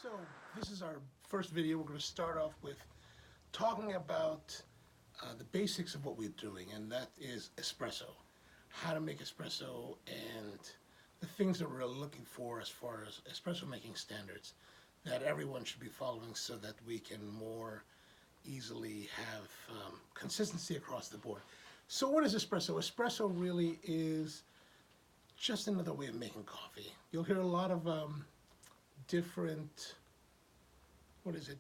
So this is our first video. We're going to start off with talking about the basics of what we're doing, and that is espresso. How to make espresso and the things that we're looking for as far as espresso making standards that everyone should be following so that we can more easily have consistency across the board. So what is espresso? Espresso really is just another way of making coffee. You'll hear a lot of different,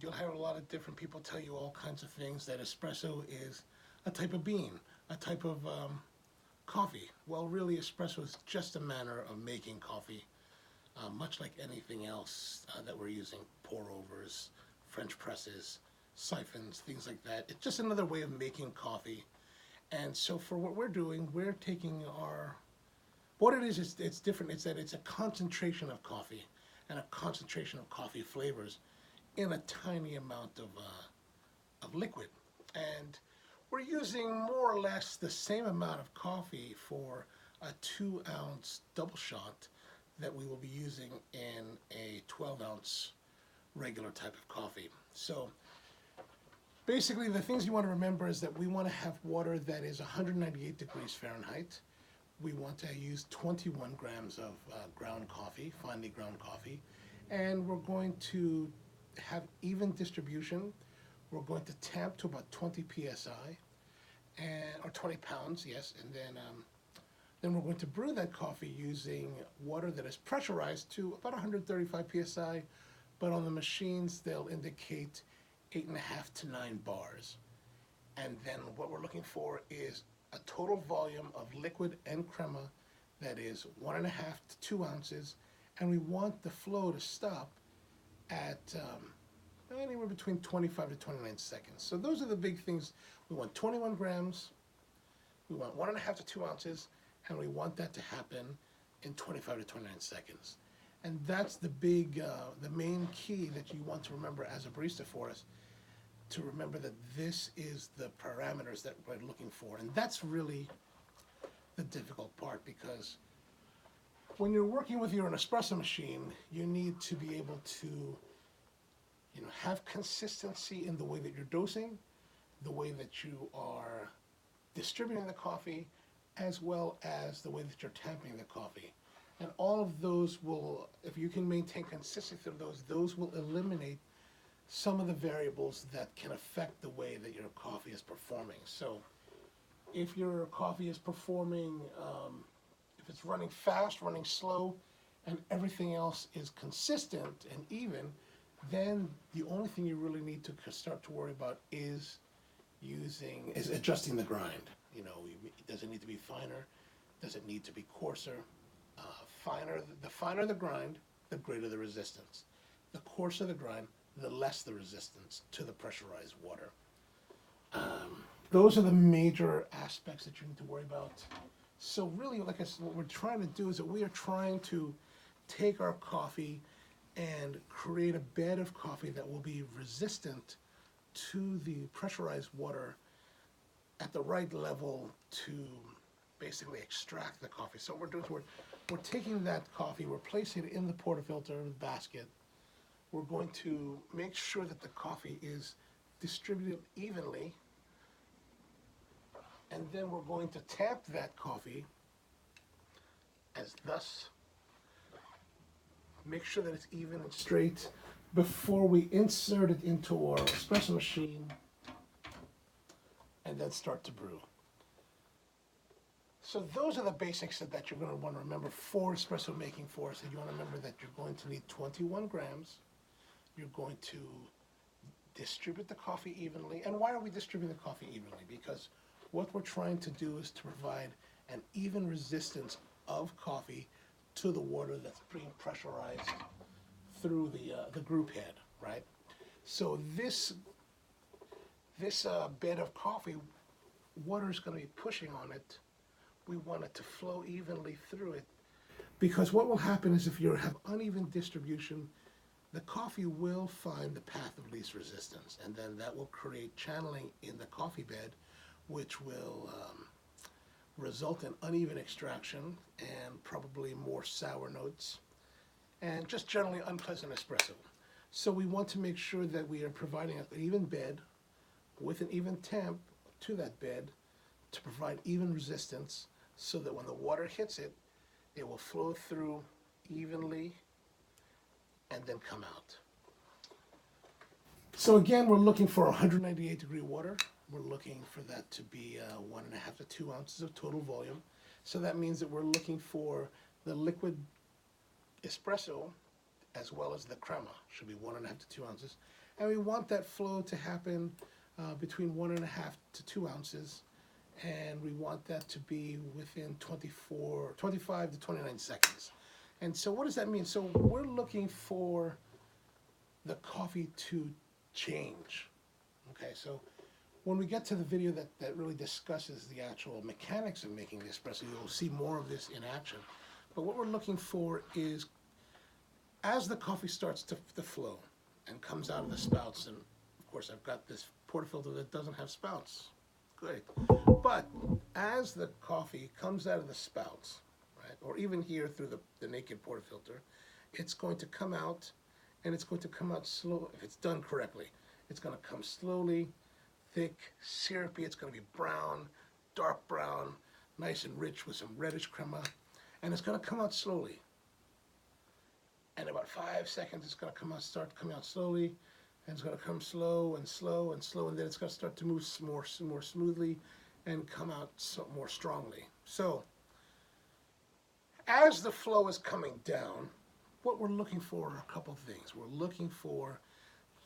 you'll hear a lot of different people tell you all kinds of things, that espresso is a type of bean, a type of coffee. Well, really, espresso is just a manner of making coffee, much like anything else that we're using, pour-overs, French presses, siphons, things like that. It's just another way of making coffee. And so for what we're doing, we're taking what it is, it's different. It's that it's a concentration of coffee and a concentration of coffee flavors in a tiny amount of liquid. And we're using more or less the same amount of coffee for a 2-ounce double shot that we will be using in a 12-ounce regular type of coffee. So basically, the things you want to remember is that we want to have water that is 198 degrees Fahrenheit. We want to use 21 grams of ground coffee, finely ground coffee, and we're going to have even distribution. We're going to tamp to about 20 psi, or 20 pounds, yes, and then we're going to brew that coffee using water that is pressurized to about 135 psi, but on the machines they'll indicate 8.5 to 9 bars. And then what we're looking for is a total volume of liquid and crema that is 1.5 to 2 ounces, and we want the flow to stop at anywhere between 25 to 29 seconds. So those are the big things. We want 21 grams, we want 1.5 to 2 ounces, and we want that to happen in 25 to 29 seconds. And that's the main key that you want to remember as a barista for us, to remember that this is the parameters that we're looking for. And that's really the difficult part, because when you're working with your espresso machine, you need to be able to have consistency in the way that you're dosing, the way that you are distributing the coffee, as well as the way that you're tamping the coffee. And all of those will, if you can maintain consistency of those will eliminate some of the variables that can affect the way that your coffee is performing. So if your coffee is performing, if it's running fast, running slow, and everything else is consistent and even, then the only thing you really need to start to worry about is adjusting the grind. Does it need to be finer? Does it need to be coarser? The finer the grind, the greater the resistance. The coarser the grind, the less the resistance to the pressurized water. Those are the major aspects that you need to worry about. So really, like I said, what we're trying to do is that we are trying to take our coffee and create a bed of coffee that will be resistant to the pressurized water at the right level to basically extract the coffee. So what we're doing is we're taking that coffee, we're placing it in the portafilter basket. We're going to make sure that the coffee is distributed evenly, and then we're going to tamp that coffee as thus. Make sure that it's even and straight before we insert it into our espresso machine and then start to brew. So those are the basics that you're going to want to remember for espresso making for us. And you want to remember that you're going to need 21 grams. You're going to distribute the coffee evenly. And why are we distributing the coffee evenly? Because what we're trying to do is to provide an even resistance of coffee to the water that's being pressurized through the group head, right? So this bed of coffee, water is going to be pushing on it. We want it to flow evenly through it, because what will happen is if you have uneven distribution, the coffee will find the path of least resistance, and then that will create channeling in the coffee bed, which will result in uneven extraction and probably more sour notes and just generally unpleasant espresso. So we want to make sure that we are providing an even bed with an even temp to that bed to provide even resistance so that when the water hits it, it will flow through evenly and then come out. So again, we're looking for 198 degree water. We're looking for that to be 1.5 to 2 ounces of total volume. So that means that we're looking for the liquid espresso as well as the crema, should be 1.5 to 2 ounces. And we want that flow to happen between 1.5 to 2 ounces. And we want that to be within 25 to 29 seconds. And so what does that mean? So we're looking for the coffee to change. Okay, so when we get to the video that really discusses the actual mechanics of making the espresso, you'll see more of this in action. But what we're looking for is, as the coffee starts to flow and comes out of the spouts, and of course I've got this portafilter that doesn't have spouts. Good. But as the coffee comes out of the spouts, right, or even here through the naked portafilter, it's going to come out, and it's going to come out slow. If it's done correctly, it's going to come slowly, thick, syrupy. It's going to be brown, dark brown, nice and rich with some reddish crema, and it's going to come out slowly. And about 5 seconds, it's going to start coming out slowly, and it's going to come slow and slow and slow, and then it's going to start to move more smoothly and come out more strongly. So as the flow is coming down, what we're looking for are a couple of things. We're looking for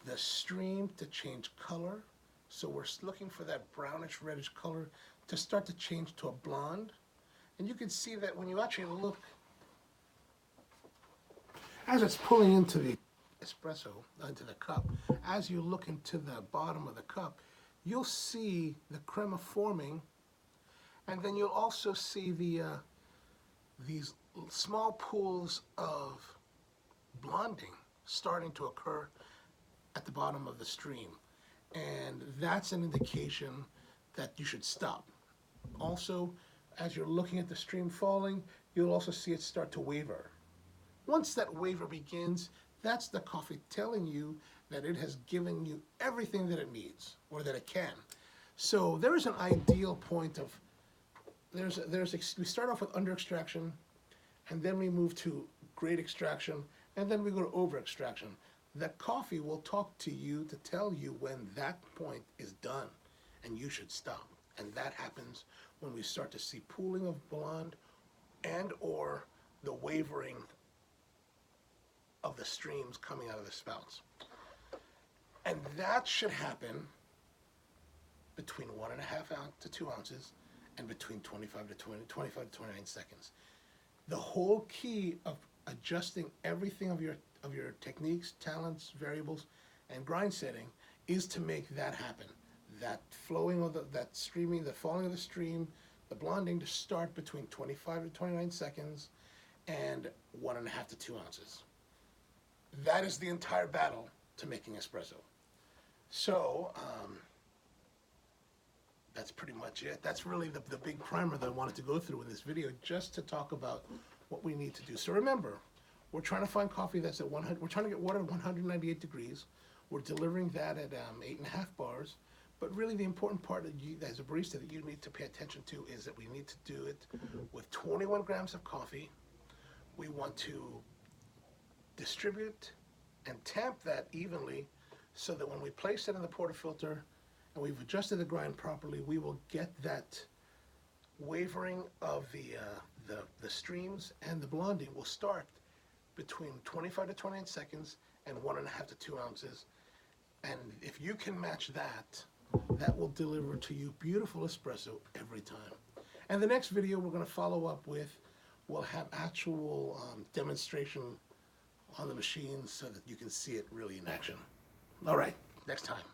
the stream to change color. So we're looking for that brownish reddish color to start to change to a blonde. And you can see that when you actually look, as it's pulling into the espresso, into the cup, as you look into the bottom of the cup, you'll see the crema forming, and then you'll also see these small pools of blonding starting to occur at the bottom of the stream. And that's an indication that you should stop. Also, as you're looking at the stream falling, you'll also see it start to waver. Once that waver begins, that's the coffee telling you that it has given you everything that it needs, or that it can. So there is an ideal point of, we start off with under extraction, and then we move to grade extraction, and then we go to over extraction. The coffee will talk to you to tell you when that point is done, and you should stop. And that happens when we start to see pooling of blonde and or the wavering of the streams coming out of the spouts. And that should happen between 1.5 to 2 ounces and between 25 to 29 seconds. The whole key of adjusting everything of your techniques, talents, variables, and grind setting is to make that happen. That flowing of that streaming, the falling of the stream, the blonding to start between 25 to 29 seconds and 1.5 to 2 ounces. That is the entire battle to making espresso. So that's pretty much it. That's really the big primer that I wanted to go through in this video, just to talk about what we need to do. So remember, we're trying to find coffee that's at 100. We're trying to get water at 198 degrees. We're delivering that at 8.5 bars. But really, the important part that you, as a barista, that you need to pay attention to is that we need to do it with 21 grams of coffee. We want to distribute and tamp that evenly so that when we place it in the portafilter and we've adjusted the grind properly, we will get that wavering of the streams, and the blonding will start between 25 to 29 seconds and 1.5 to 2 ounces. And if you can match that, that will deliver to you beautiful espresso every time. And the next video we're going to follow up with, we'll have actual demonstration on the machine so that you can see it really in action. All right, next time.